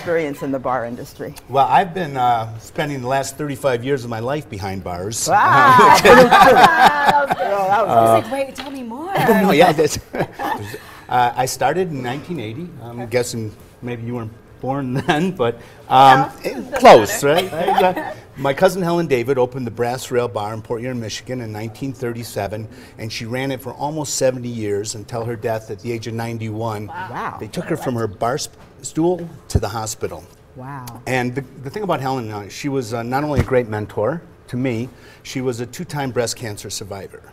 experience in the bar industry? Well, I've been spending the last 35 years of my life behind bars. Wow. I was like, wait, tell me more. No, yeah, I started in 1980. I'm guessing maybe you weren't born then, but close, right? My cousin Helen David opened the Brass Rail Bar in Port Huron, Michigan in 1937, and she ran it for almost 70 years until her death at the age of 91. Wow. They took her from her bar stool to the hospital. Wow. And the thing about Helen, she was not only a great mentor to me, she was a 2-time breast cancer survivor.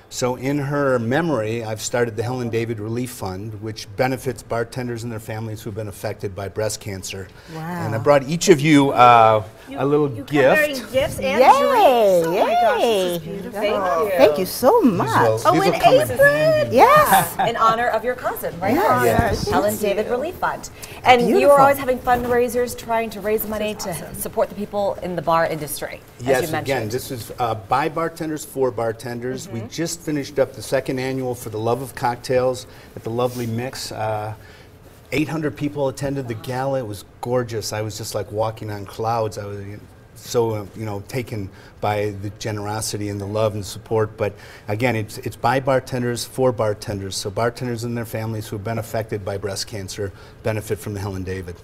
So in her memory, I've started the Helen David Relief Fund, which benefits bartenders and their families who've been affected by breast cancer. Wow. And I brought each of you a little gift. Carrying gifts and Yay! drinks. Oh my gosh, Yay! this is beautiful. Thank you so much. Oh, an apron! Yes. In honor of your cousin, right? Yes. Helen David Relief Fund. And you Beautiful. are always having fundraisers, trying to raise money to support the people in the bar industry, as Yes, you mentioned. again, this is by bartenders, for bartenders. We just finished up the second annual for the Love of Cocktails at the lovely Mix. 800 people attended the gala. It was gorgeous. I was just like walking on clouds. I was so taken by the generosity and the love and support. But again, it's by bartenders, for bartenders. So bartenders and their families who have been affected by breast cancer benefit from the Helen David.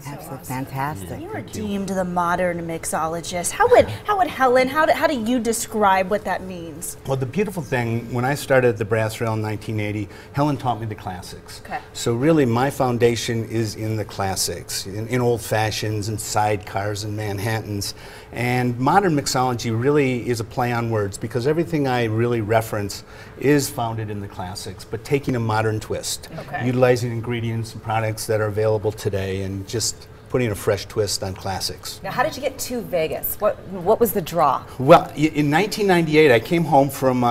Absolutely fantastic. You were deemed the modern mixologist. How would Helen, how do you describe what that means? Well, the beautiful thing, when I started at the Brass Rail in 1980, Helen taught me the classics. Okay. So really my foundation is in the classics, in old fashions and sidecars and Manhattans. And modern mixology really is a play on words, because everything I really reference is founded in the classics, but taking a modern twist. Okay. Utilizing ingredients and products that are available today and just putting a fresh twist on classics. Now, how did you get to Vegas? What was the draw? Well, in 1998, I came home from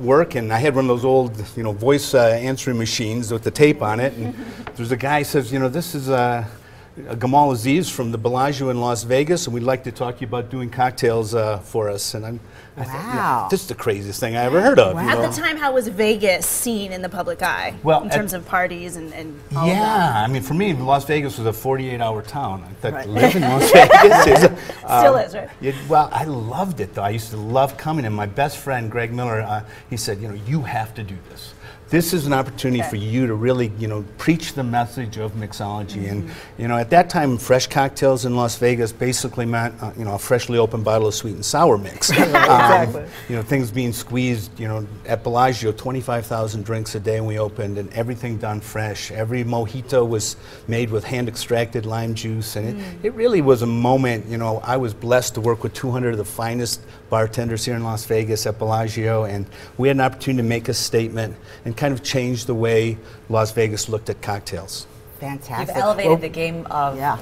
work, and I had one of those old, voice answering machines with the tape on it. And there's a guy who says, this is Gamal Aziz from the Bellagio in Las Vegas, and we'd like to talk to you about doing cocktails for us. And I thought, this is the craziest thing I ever heard of. At the time, how was Vegas seen in the public eye? Well, in terms of parties and all of that? Yeah, I mean, for me, Las Vegas was a 48-hour town. I thought living in Las Vegas is Still is, right? Well, I loved it, though. I used to love coming, and my best friend, Greg Miller, he said, you have to do this. This is an opportunity for you to really, preach the message of mixology. And, at that time, fresh cocktails in Las Vegas basically meant, a freshly opened bottle of sweet and sour mix. Exactly. Things being squeezed, at Bellagio, 25,000 drinks a day when we opened, and everything done fresh. Every mojito was made with hand-extracted lime juice, and it really was a moment, I was blessed to work with 200 of the finest bartenders here in Las Vegas at Bellagio, and we had an opportunity to make a statement and kind of change the way Las Vegas looked at cocktails. Fantastic. You've elevated the game of, Yeah.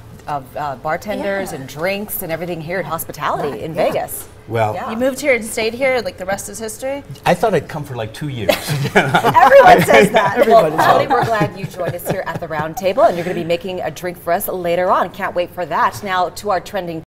bartenders and drinks and everything here at hospitality in Vegas. Well, You moved here and stayed here, like the rest is history? I thought I'd come for like 2 years. Everyone says that. Well, Tony, we're glad you joined us here at the round table, and you're going to be making a drink for us later on. Can't wait for that. Now to our trending